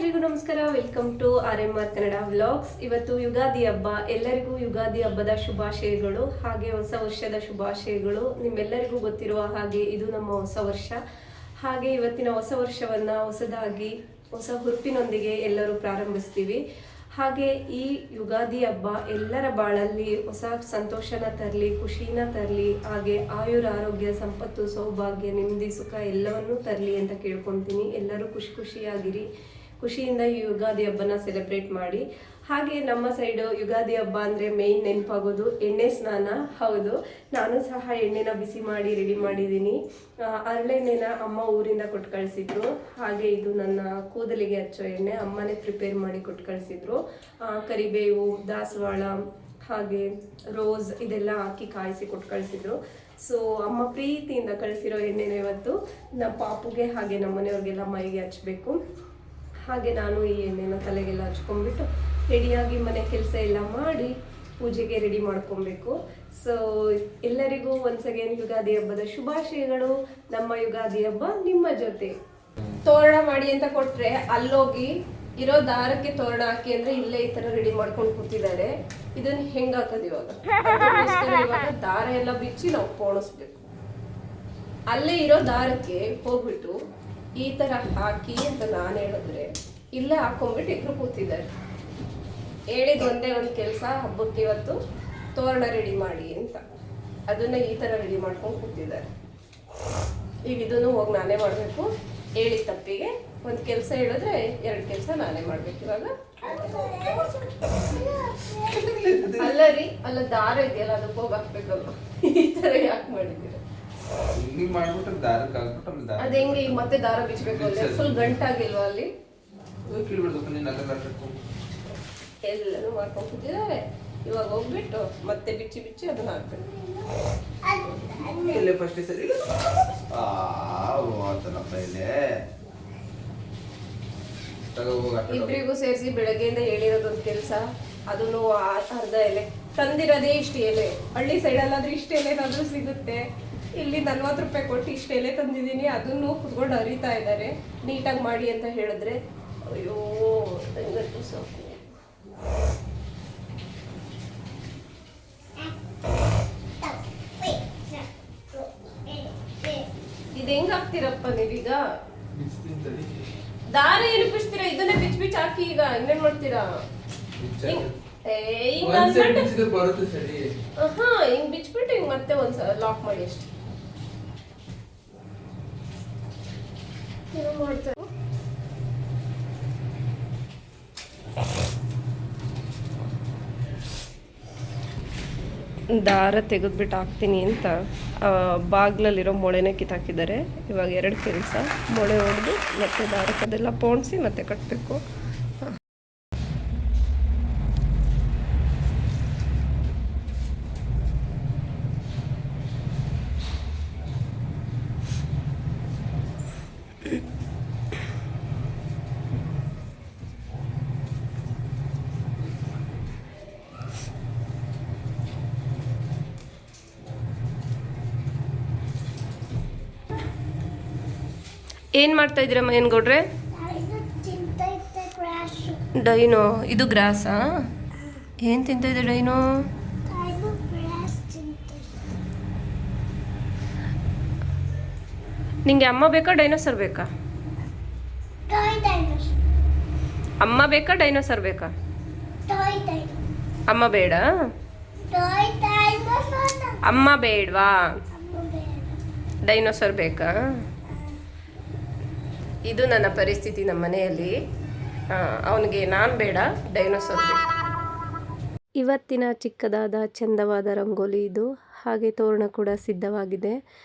ಎಲ್ರಿಗೂ ನಮಸ್ಕಾರ. Welcome to RMR Kannada vlogs. ಇವತ್ತು ಯುಗಾದಿ ಹಬ್ಬ. ಎಲ್ಲರಿಗೂ ಯುಗಾದಿ ಹಬ್ಬದ ಶುಭಾಶಯಗಳು, ಹಾಗೆ ಹೊಸ ವರ್ಷದ ಶುಭಾಶಯಗಳು. ನಿಮ್ಮೆಲ್ಲರಿಗೂ ಗೊತ್ತಿರುವ ಹಾಗೆ ಇದು ನಮ್ಮ ಹೊಸ ವರ್ಷ. ಹಾಗೆ ಇವತ್ತಿನ ಹೊಸ ವರ್ಷವನ್ನ ಹೊಸದಾಗಿ ಹೊಸ ಹುರುಪಿನೊಂದಿಗೆ ಎಲ್ಲರೂ ಪ್ರಾರಂಭಿಸ್ತೀವಿ. ಹಾಗೆ ಈ ಯುಗಾದಿ ಹಬ್ಬ ಎಲ್ಲರ ಬಾಳಲ್ಲಿ ಹೊಸ ಸಂತೋಷನ ತರಲಿ, ಖುಷಿನ ತರಲಿ, ಹಾಗೆ ಆಯುರ ಆರೋಗ್ಯ ಸಂಪತ್ತು ಸೌಭಾಗ್ಯ ನೆಮ್ಮದಿ ಸುಖ ಎಲ್ಲವನ್ನೂ ತರಲಿ ಅಂತ ಕೇಳ್ಕೊತೀನಿ. ಎಲ್ಲರೂ ಖುಷಿಯಾಗಿರಿ, ಖುಷಿಯಿಂದ ಈ ಯುಗಾದಿ ಹಬ್ಬನ ಸೆಲೆಬ್ರೇಟ್ ಮಾಡಿ. ಹಾಗೆ ನಮ್ಮ ಸೈಡು ಯುಗಾದಿ ಹಬ್ಬ ಅಂದರೆ ಮೇಯ್ನ್ ನೆನಪಾಗೋದು ಎಣ್ಣೆ ಸ್ನಾನ. ಹೌದು, ನಾನು ಸಹ ಎಣ್ಣೆನ ಬಿಸಿ ಮಾಡಿ ರೆಡಿ ಮಾಡಿದ್ದೀನಿ. ಹರಳೆಣ್ಣೆನ ಅಮ್ಮ ಊರಿಂದ ಕೊಟ್ಟು ಕಳಿಸಿದ್ರು. ಹಾಗೆ ಇದು ನನ್ನ ಕೂದಲಿಗೆ ಹಚ್ಚೋ ಎಣ್ಣೆ, ಅಮ್ಮನೇ ಪ್ರಿಪೇರ್ ಮಾಡಿ ಕೊಟ್ಟು ಕಳಿಸಿದ್ರು. ಕರಿಬೇವು, ದಾಸವಾಳ, ಹಾಗೆ ರೋಸ್ ಇದೆಲ್ಲ ಹಾಕಿ ಕಾಯಿಸಿ ಕೊಟ್ಟು ಕಳಿಸಿದ್ರು. ಸೊ ಅಮ್ಮ ಪ್ರೀತಿಯಿಂದ ಕಳಿಸಿರೋ ಎಣ್ಣೆನ ಇವತ್ತು ನಮ್ಮ ಪಾಪುಗೆ ಹಾಗೆ ನಮ್ಮ ಮನೆಯವ್ರಿಗೆಲ್ಲ ಮೈಗೆ ಹಚ್ಚಬೇಕು. ಹಾಗೆ ನಾನು ಈ ಎಣ್ಣೆನ ತಲೆಗೆಲ್ಲ ಹಚ್ಕೊಂಡ್ಬಿಟ್ಟು ರೆಡಿಯಾಗಿ ಮನೆ ಕೆಲಸ ಎಲ್ಲ ಮಾಡಿ ಪೂಜೆಗೆ ರೆಡಿ ಮಾಡ್ಕೊಬೇಕು. ಸೊ ಎಲ್ಲರಿಗೂ ಒನ್ಸ್ ಅಗೇನ್ ಯುಗಾದಿ ಹಬ್ಬದ ಶುಭಾಶಯಗಳು. ನಮ್ಮ ಯುಗಾದಿ ಹಬ್ಬ ನಿಮ್ಮ ಜೊತೆ. ತೋರಣ ಮಾಡಿ ಅಂತ ಕೊಟ್ರೆ ಅಲ್ಲೋಗಿ ಇರೋ ದಾರಕ್ಕೆ ತೋರಣ ಹಾಕಿ ಅಂದ್ರೆ ಇಲ್ಲೇ ಈ ತರ ರೆಡಿ ಮಾಡ್ಕೊಂಡು ಕೂತಿದ್ದಾರೆ. ಇದನ್ನ ಹೆಂಗ್ ಹಾಕೋದು ಇವಾಗ ದಾರ ಎಲ್ಲ ಬಿಚ್ಚಿ ನಾವು ಪೋಣಿಸ್ಬೇಕು. ಅಲ್ಲೇ ಇರೋ ದಾರಕ್ಕೆ ಹೋಗ್ಬಿಟ್ಟು ಈ ತರ ಹಾಕಿ ಅಂತ ನಾನು ಹೇಳಿದ್ರೆ ಇಲ್ಲೇ ಹಾಕೊಂಡ್ಬಿಟ್ಟು ಇಬ್ರು ಕೂತಿದ್ದಾರೆ. ಹೇಳಿದ ಒಂದೇ ಒಂದು ಕೆಲಸ, ಹಬ್ಬಕ್ಕೆ ಇವತ್ತು ತೋರಣ ರೆಡಿ ಮಾಡಿ ಅಂತ, ಅದನ್ನ ಈ ತರ ರೆಡಿ ಮಾಡ್ಕೊಂಡು ಕೂತಿದ್ದಾರೆ. ಈಗ ಇದನ್ನು ಹೋಗಿ ನಾನೇ ಮಾಡಬೇಕು. ಹೇಳಿದ ತಪ್ಪಿಗೆ ಒಂದು ಕೆಲಸ ಹೇಳಿದ್ರೆ 2 ಕೆಲಸ ನಾನೇ ಮಾಡ್ಬೇಕು. ಇವಾಗ ಅಲ್ಲ ರೀ, ಅಲ್ಲ ದಾರ ಇದೆಯಲ್ಲ ಅದಕ್ಕೆ ಹೋಗಿ ಹಾಕ್ಬೇಕಲ್ವ, ಈ ತರ ಯಾಕೆ ಮಾಡಿದ್ದೀರ? ಅದ ಹೆಂಗೆ ಈಗ ಮತ್ತೆ ದಾರ ಬಿಚ್ಚಬೇಕು ಅಂದ್ರೆ ಫುಲ್ ಗಂಟಾಗಿಲ್ವಾ ಅಲ್ಲಿ? ಎಲ್ಲರೂ ಮಾಡ್ಕೊಂಡು ಕೂತಿದ್ದಾರೆ. ಇವಾಗ ಹೋಗ್ಬಿಟ್ಟು ಮತ್ತೆ ಬಿಚ್ಚಿ ಅದನ್ನ ಹಾಕ್ಬೇಕು. ಇಬ್ರಿಗೂ ಸೇರಿಸಿ ಬೆಳಗ್ಗೆಯಿಂದ ಹೇಳಿರೋದೊಂದು ಕೆಲಸ. ಅದನ್ನು ಅರ್ಧ ಎಲೆ ತಂದಿರೋದೇ ಇಷ್ಟು ಎಲೆ. ಹಳ್ಳಿ ಸೈಡಲ್ಲಾದ್ರೆ ಇಷ್ಟು ಎಲೆನಾದ್ರೂ ಸಿಗುತ್ತೆ. ಇಲ್ಲಿ 40 ರೂಪಾಯಿ ಕೊಟ್ಟು ಇಷ್ಟು ಎಲೆ ತಂದಿದ್ದೀನಿ. ಅದನ್ನು ಕುತ್ಕೊಂಡು ಅರಿತಾ ಇದ್ದಾರೆ. ನೀಟಾಗಿ ಮಾಡಿ ಅಂತ ಹೇಳಿದ್ರೆ ಅಯ್ಯೋ ನಂಗಂತೂ ಸಾಕು. ಇದು ಹೆಂಗ್ ಹಾಕ್ತೀರಪ್ಪ ನೀವೀಗ? ದಾರ ಏನು ಬಿಚ್ತೀರಾ? ಇದನ್ನೇ ಬಿಚ್ಚಿ ಹಾಕಿ. ಈಗ ಇನ್ನೇನ್ ಮಾಡ್ತೀರಾ? ಹಿಂಗ್ ಬಿಚ್ಬಿಟ್ಟು ಹಿಂಗ್ ಮತ್ತೆ ಒಂದ್ಸಲ ಲಾಕ್ ಮಾಡಿ ಅಷ್ಟೇ. ಮಾಡ್ತಾರೆ ದಾರ ತೆಗೆದ್ಬಿಟ್ಟು ಹಾಕ್ತೀನಿ ಅಂತ ಬಾಗ್ಲಲ್ಲಿರೋ ಮೊಳೆನೇ ಕಿತ್ತಾಕಿದ್ದಾರೆ. ಇವಾಗ 2 ಕೆಲಸ, ಮೊಳೆ ಹೊಡೆದು ಮತ್ತೆ ದಾರಕ್ಕದೆಲ್ಲ ಪೋಣಿಸಿ ಮತ್ತೆ ಕಟ್ಟಬೇಕು. ಏನು ಮಾಡ್ತಾ ಇದ್ದೀರಮ್ಮ ಏನ್ಗೌಡ್ರೆ? ಡೈನೋ ಇದು ಗ್ರಾಸಾ? ಏನು ತಿಂತ ಇದೆ ಡೈನೋ? ನಿಂಗೆ ಅಮ್ಮ ಬೇಕಾ ಡೈನೋಸರ್ ಬೇಕಾ? ಅಮ್ಮ ಬೇಕಾ ಡೈನೋಸರ್ ಬೇಕಾ? ಅಮ್ಮ ಬೇಡ? ಅಮ್ಮ ಬೇಡವಾ? ಡೈನೋಸರ್ ಬೇಕಾ? ಇದು ನನ್ನ ಪರಿಸ್ಥಿತಿ ನಮ್ಮ ಮನೆಯಲ್ಲಿ. ಅವನಿಗೆ ನಾನು ಬೇಡ, ಡೈನೋಸರ್ ಬೇಕು. ಇವತ್ತಿನ ಚಿಕ್ಕದಾದ ಚಂದವಾದ ರಂಗೋಲಿ ಇದು. ಹಾಗೆ ತೋರಣ ಕೂಡ ಸಿದ್ಧವಾಗಿದೆ.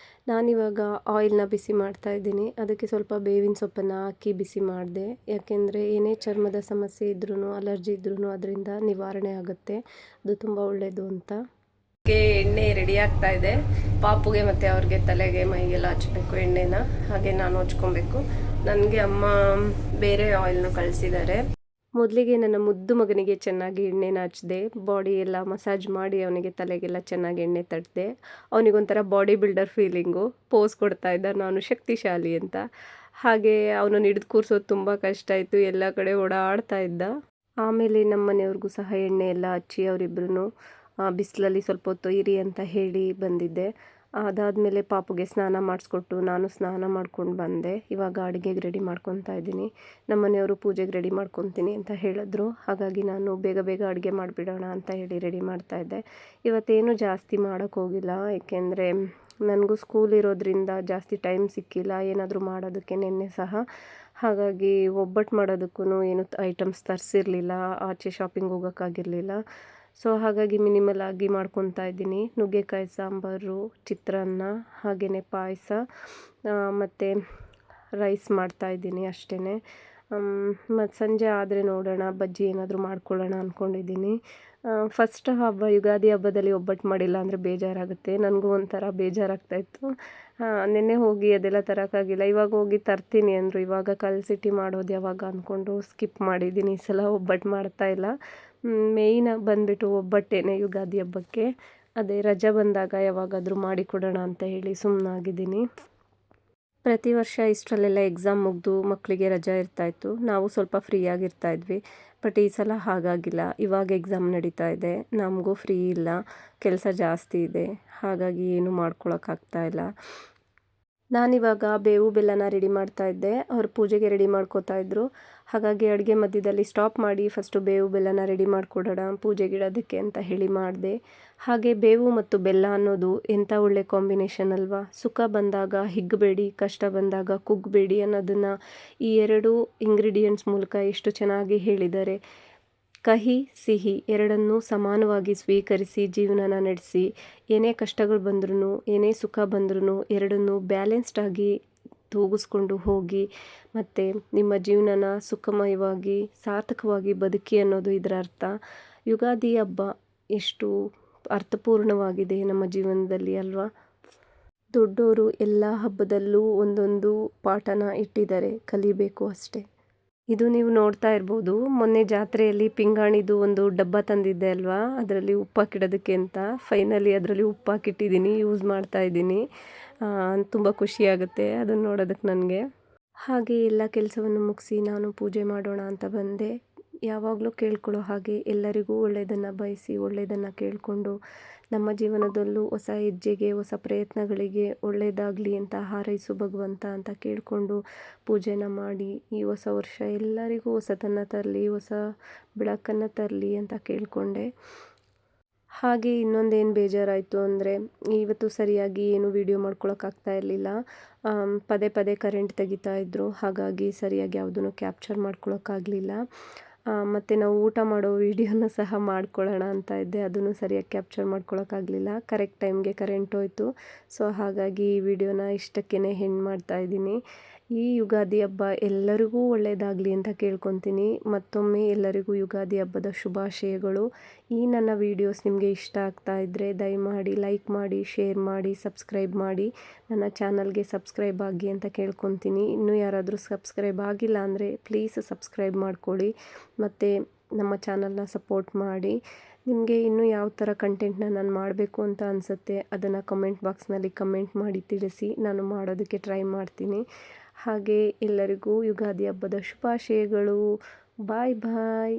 ನಾನಿವಾಗ ಆಯಿಲ್ನ ಬಿಸಿ ಮಾಡ್ತಾ ಇದ್ದೀನಿ. ಅದಕ್ಕೆ ಸ್ವಲ್ಪ ಬೇವಿನ ಸೊಪ್ಪನ್ನು ಹಾಕಿ ಬಿಸಿ ಮಾಡಿದೆ. ಯಾಕೆಂದರೆ ಏನೇ ಚರ್ಮದ ಸಮಸ್ಯೆ ಇದ್ರೂ, ಅಲರ್ಜಿ ಇದ್ರೂ ಅದರಿಂದ ನಿವಾರಣೆ ಆಗುತ್ತೆ. ಅದು ತುಂಬ ಒಳ್ಳೆಯದು ಅಂತ. ಎಣ್ಣೆ ರೆಡಿ ಆಗ್ತಾ ಇದೆ. ಪಾಪುಗೆ ಮತ್ತು ಅವ್ರಿಗೆ ತಲೆಗೆ ಮೈಗೆಲ್ಲ ಹಚ್ಚಬೇಕು ಎಣ್ಣೆನ. ಹಾಗೆ ನಾನು ಹಚ್ಕೊಬೇಕು. ನನಗೆ ಅಮ್ಮ ಬೇರೆ ಆಯಿಲ್ನ ಕಳಿಸಿದ್ದಾರೆ. ಮೊದಲಿಗೆ ನನ್ನ ಮುದ್ದು ಮಗನಿಗೆ ಚೆನ್ನಾಗಿ ಎಣ್ಣೆನ ಹಚ್ಚಿದೆ. ಬಾಡಿ ಎಲ್ಲ ಮಸಾಜ್ ಮಾಡಿ ಅವನಿಗೆ ತಲೆಗೆಲ್ಲ ಚೆನ್ನಾಗಿ ಎಣ್ಣೆ ತಟ್ಟಿದೆ. ಅವನಿಗೊಂಥರ ಬಾಡಿ ಬಿಲ್ಡರ್ ಫೀಲಿಂಗು. ಪೋಸ್ ಕೊಡ್ತಾ ಇದ್ದ ನಾನು ಶಕ್ತಿಶಾಲಿ ಅಂತ. ಹಾಗೆ ಅವನನ್ನು ಹಿಡಿದು ಕೂರಿಸೋದು ತುಂಬ ಕಷ್ಟ ಆಯಿತು, ಎಲ್ಲ ಕಡೆ ಓಡಾಡ್ತಾ ಇದ್ದ. ಆಮೇಲೆ ನಮ್ಮ ಮನೆಯವ್ರಿಗೂ ಸಹ ಎಣ್ಣೆ ಎಲ್ಲ ಹಚ್ಚಿ ಅವರಿಬ್ಬರೂ ಬಿಸಿಲಲ್ಲಿ ಸ್ವಲ್ಪ ಹೊತ್ತು ಇರಿ ಅಂತ ಹೇಳಿ ಬಂದಿದ್ದೆ. ಅದಾದಮೇಲೆ ಪಾಪುಗೆ ಸ್ನಾನ ಮಾಡಿಸ್ಕೊಟ್ಟು ನಾನು ಸ್ನಾನ ಮಾಡ್ಕೊಂಡು ಬಂದೆ. ಇವಾಗ ಅಡುಗೆಗೆ ರೆಡಿ ಮಾಡ್ಕೊತಾ ಇದ್ದೀನಿ. ನಮ್ಮ ಮನೆಯವರು ಪೂಜೆಗೆ ರೆಡಿ ಮಾಡ್ಕೊತೀನಿ ಅಂತ ಹೇಳಿದ್ರು, ಹಾಗಾಗಿ ನಾನು ಬೇಗ ಬೇಗ ಅಡುಗೆ ಮಾಡಿಬಿಡೋಣ ಅಂತ ಹೇಳಿ ರೆಡಿ ಮಾಡ್ತಾಯಿದ್ದೆ. ಇವತ್ತೇನು ಜಾಸ್ತಿ ಮಾಡೋಕ್ಕೋಗಿಲ್ಲ, ಏಕೆಂದರೆ ನನಗೂ ಸ್ಕೂಲ್ ಇರೋದ್ರಿಂದ ಜಾಸ್ತಿ ಟೈಮ್ ಸಿಕ್ಕಿಲ್ಲ ಏನಾದರೂ ಮಾಡೋದಕ್ಕೆ ನಿನ್ನೆ ಸಹ. ಹಾಗಾಗಿ ಒಬ್ಬಟ್ಟು ಮಾಡೋದಕ್ಕೂ ಏನು ಐಟಮ್ಸ್ ತರಿಸಿರಲಿಲ್ಲ, ಆಚೆ ಶಾಪಿಂಗ್ ಹೋಗೋಕ್ಕಾಗಿರಲಿಲ್ಲ. ಸೊ ಹಾಗಾಗಿ ಮಿನಿಮಲ್ ಆಗಿ ಮಾಡ್ಕೊತಾ ಇದ್ದೀನಿ. ನುಗ್ಗೆಕಾಯಿ ಸಾಂಬಾರು, ಚಿತ್ರಾನ್ನ, ಹಾಗೆಯೇ ಪಾಯಸ ಮತ್ತು ರೈಸ್ ಮಾಡ್ತಾಯಿದ್ದೀನಿ ಅಷ್ಟೇ. ಮತ್ತು ಸಂಜೆ ಆದರೆ ನೋಡೋಣ, ಬಜ್ಜಿ ಏನಾದರೂ ಮಾಡ್ಕೊಳ್ಳೋಣ ಅಂದ್ಕೊಂಡಿದ್ದೀನಿ. ಫಸ್ಟ್ ಹಬ್ಬ ಯುಗಾದಿ ಹಬ್ಬದಲ್ಲಿ ಒಬ್ಬಟ್ಟು ಮಾಡಿಲ್ಲ ಅಂದರೆ ಬೇಜಾರಾಗುತ್ತೆ. ನನಗೂ ಒಂಥರ ಬೇಜಾರಾಗ್ತಾಯಿತ್ತು. ನಿನ್ನೆ ಹೋಗಿ ಅದೆಲ್ಲ ತರೋಕ್ಕಾಗಿಲ್ಲ. ಇವಾಗ ಹೋಗಿ ತರ್ತೀನಿ ಅಂದರು. ಇವಾಗ ಕಲಸಿಟ್ಟು ಮಾಡೋದು ಯಾವಾಗ ಅಂದ್ಕೊಂಡು ಸ್ಕಿಪ್ ಮಾಡಿದ್ದೀನಿ. ಈ ಸಲ ಒಬ್ಬಟ್ಟು ಮಾಡ್ತಾಯಿಲ್ಲ. ಮೇಯ್ನ್ ಬಂದುಬಿಟ್ಟು ಒಬ್ಬಟ್ಟೇನೆ ಯುಗಾದಿ ಹಬ್ಬಕ್ಕೆ. ಅದೇ ರಜೆ ಬಂದಾಗ ಯಾವಾಗಾದರೂ ಮಾಡಿಕೊಡೋಣ ಅಂತ ಹೇಳಿ ಸುಮ್ಮನಾಗಿದ್ದೀನಿ. ಪ್ರತಿ ವರ್ಷ ಇಷ್ಟರಲ್ಲೆಲ್ಲ ಎಕ್ಸಾಮ್ ಮುಗಿದು ಮಕ್ಕಳಿಗೆ ರಜೆ ಇರ್ತಾಯಿತ್ತು, ನಾವು ಸ್ವಲ್ಪ ಫ್ರೀಯಾಗಿರ್ತಾಯಿದ್ವಿ. ಬಟ್ ಈ ಸಲ ಹಾಗಾಗಿಲ್ಲ. ಇವಾಗ ಎಕ್ಸಾಮ್ ನಡೀತಾ ಇದೆ, ನಮಗೂ ಫ್ರೀ ಇಲ್ಲ, ಕೆಲಸ ಜಾಸ್ತಿ ಇದೆ. ಹಾಗಾಗಿ ಏನೂ ಮಾಡ್ಕೊಳಕ್ಕಾಗ್ತಾಯಿಲ್ಲ. ನಾನಿವಾಗ ಬೇವು ಬೆಲ್ಲನ ರೆಡಿ ಮಾಡ್ತಾಯಿದ್ದೆ. ಅವ್ರು ಪೂಜೆಗೆ ರೆಡಿ ಮಾಡ್ಕೋತಾ ಇದ್ದರು. ಹಾಗಾಗಿ ಅಡುಗೆ ಮಧ್ಯದಲ್ಲಿ ಸ್ಟಾಪ್ ಮಾಡಿ ಫಸ್ಟು ಬೇವು ಬೆಲ್ಲನ ರೆಡಿ ಮಾಡಿಕೊಡೋಣ ಪೂಜೆಗಿಡೋದಕ್ಕೆ ಅಂತ ಹೇಳಿ ಮಾಡಿದೆ. ಹಾಗೆ ಬೇವು ಮತ್ತು ಬೆಲ್ಲ ಅನ್ನೋದು ಎಂಥ ಒಳ್ಳೆ ಕಾಂಬಿನೇಷನ್ ಅಲ್ವಾ. ಸುಖ ಬಂದಾಗ ಹಿಗ್ಗಬೇಡಿ, ಕಷ್ಟ ಬಂದಾಗ ಕುಗ್ಗಬೇಡಿ ಅನ್ನೋದನ್ನು ಈ ಎರಡು ಇಂಗ್ರೀಡಿಯೆಂಟ್ಸ್ ಮೂಲಕ ಎಷ್ಟು ಚೆನ್ನಾಗಿ ಹೇಳಿದ್ದಾರೆ. ಕಹಿ ಸಿಹಿ ಎರಡನ್ನೂ ಸಮಾನವಾಗಿ ಸ್ವೀಕರಿಸಿ ಜೀವನನ ನಡೆಸಿ. ಏನೇ ಕಷ್ಟಗಳು ಬಂದ್ರೂ ಏನೇ ಸುಖ ಬಂದ್ರೂ ಎರಡನ್ನೂ ಬ್ಯಾಲೆನ್ಸ್ಡಾಗಿ ತೂಗಿಸ್ಕೊಂಡು ಹೋಗಿ ಮತ್ತು ನಿಮ್ಮ ಜೀವನನ ಸುಖಮಯವಾಗಿ ಸಾರ್ಥಕವಾಗಿ ಬದುಕಿ ಅನ್ನೋದು ಇದರ ಅರ್ಥ. ಯುಗಾದಿ ಹಬ್ಬ ಎಷ್ಟು ಅರ್ಥಪೂರ್ಣವಾಗಿದೆ ನಮ್ಮ ಜೀವನದಲ್ಲಿ ಅಲ್ವಾ. ದೊಡ್ಡೋರು ಎಲ್ಲ ಹಬ್ಬದಲ್ಲೂ ಒಂದೊಂದು ಪಾಠನ ಇಟ್ಟಿದ್ದಾರೆ, ಕಲಿಬೇಕು ಅಷ್ಟೇ. ಇದು ನೀವು ನೋಡ್ತಾ ಇರ್ಬೋದು, ಮೊನ್ನೆ ಜಾತ್ರೆಯಲ್ಲಿ ಪಿಂಗಾಣಿದು ಒಂದು ಡಬ್ಬ ತಂದಿದ್ದೆ ಅಲ್ವಾ, ಅದರಲ್ಲಿ ಉಪ್ಪಾಕಿಡೋದಕ್ಕೆ ಅಂತ. ಫೈನಲಿ ಅದರಲ್ಲಿ ಉಪ್ಪಾಕಿಟ್ಟಿದ್ದೀನಿ, ಯೂಸ್ ಮಾಡ್ತಾ ಇದ್ದೀನಿ. ತುಂಬ ಖುಷಿಯಾಗುತ್ತೆ ಅದನ್ನು ನೋಡೋದಕ್ಕೆ ನನಗೆ. ಹಾಗೆ ಎಲ್ಲ ಕೆಲಸವನ್ನು ಮುಗಿಸಿ ನಾನು ಪೂಜೆ ಮಾಡೋಣ ಅಂತ ಬಂದೆ. ಯಾವಾಗಲೂ ಕೇಳ್ಕೊಳ್ಳೋ ಹಾಗೆ ಎಲ್ಲರಿಗೂ ಒಳ್ಳೆಯದನ್ನು ಬಯಸಿ ಒಳ್ಳೆಯದನ್ನು ಕೇಳಿಕೊಂಡು ನಮ್ಮ ಜೀವನದಲ್ಲೂ ಹೊಸ ಹೆಜ್ಜೆಗೆ ಹೊಸ ಪ್ರಯತ್ನಗಳಿಗೆ ಒಳ್ಳೆಯದಾಗಲಿ ಅಂತ ಹಾರೈಸು ಭಗವಂತ ಅಂತ ಕೇಳಿಕೊಂಡು ಪೂಜೆನ ಮಾಡಿ ಈ ಹೊಸ ವರ್ಷ ಎಲ್ಲರಿಗೂ ಹೊಸತನ್ನು ತರಲಿ, ಹೊಸ ಬೆಳಕನ್ನು ತರಲಿ ಅಂತ ಕೇಳಿಕೊಂಡೆ. ಹಾಗೆ ಇನ್ನೊಂದೇನು ಬೇಜಾರಾಯಿತು ಅಂದರೆ ಇವತ್ತು ಸರಿಯಾಗಿ ಏನು ವೀಡಿಯೋ ಮಾಡ್ಕೊಳಕ್ಕಾಗ್ತಾ ಇರಲಿಲ್ಲ. ಪದೇ ಪದೇ ಕರೆಂಟ್ ತೆಗಿತಾ ಇದ್ದರು, ಹಾಗಾಗಿ ಸರಿಯಾಗಿ ಯಾವುದನ್ನು ಕ್ಯಾಪ್ಚರ್ ಮಾಡ್ಕೊಳಕ್ಕಾಗಲಿಲ್ಲ. ಮತ್ತು ನಾವು ಊಟ ಮಾಡೋ ವೀಡಿಯೋನ ಸಹ ಮಾಡ್ಕೊಳ್ಳೋಣ ಅಂತ ಇದ್ದೆ, ಅದನ್ನು ಸರಿಯಾಗಿ ಕ್ಯಾಪ್ಚರ್ ಮಾಡ್ಕೊಳಕ್ಕಾಗಲಿಲ್ಲ. ಕರೆಕ್ಟ್ ಟೈಮ್ಗೆ ಕರೆಂಟ್ ಹೋಯಿತು. ಸೊ ಹಾಗಾಗಿ ಈ ವಿಡಿಯೋನ ಇಷ್ಟಕ್ಕೇ ಎಂಡ್ ಮಾಡ್ತಾಯಿದ್ದೀನಿ. ಈ ಯುಗಾದಿ ಹಬ್ಬ ಎಲ್ಲರಿಗೂ ಒಳ್ಳೆಯದಾಗಲಿ ಅಂತ ಕೇಳ್ಕೊತೀನಿ. ಮತ್ತೊಮ್ಮೆ ಎಲ್ಲರಿಗೂ ಯುಗಾದಿ ಹಬ್ಬದ ಶುಭಾಶಯಗಳು. ಈ ನನ್ನ ವೀಡಿಯೋಸ್ ನಿಮಗೆ ಇಷ್ಟ ಆಗ್ತಾ ಇದ್ದರೆ ದಯಮಾಡಿ ಲೈಕ್ ಮಾಡಿ, ಶೇರ್ ಮಾಡಿ, ಸಬ್ಸ್ಕ್ರೈಬ್ ಮಾಡಿ. ನನ್ನ ಚಾನಲ್ಗೆ ಸಬ್ಸ್ಕ್ರೈಬ್ ಆಗಿ ಅಂತ ಕೇಳ್ಕೊತೀನಿ. ಇನ್ನೂ ಯಾರಾದರೂ ಸಬ್ಸ್ಕ್ರೈಬ್ ಆಗಿಲ್ಲ ಅಂದರೆ ಪ್ಲೀಸ್ ಸಬ್ಸ್ಕ್ರೈಬ್ ಮಾಡ್ಕೊಳ್ಳಿ ಮತ್ತು ನಮ್ಮ ಚಾನಲ್ನ ಸಪೋರ್ಟ್ ಮಾಡಿ. ನಿಮಗೆ ಇನ್ನೂ ಯಾವ ಥರ ಕಂಟೆಂಟ್ನ ನಾನು ಮಾಡಬೇಕು ಅಂತ ಅನಿಸುತ್ತೆ ಅದನ್ನು ಕಮೆಂಟ್ ಬಾಕ್ಸ್ನಲ್ಲಿ ಕಮೆಂಟ್ ಮಾಡಿ ತಿಳಿಸಿ, ನಾನು ಮಾಡೋದಕ್ಕೆ ಟ್ರೈ ಮಾಡ್ತೀನಿ. ಹಾಗೆ ಎಲ್ಲರಿಗೂ ಯುಗಾದಿ ಹಬ್ಬದ ಶುಭಾಶಯಗಳು. ಬಾಯ್ ಬಾಯ್.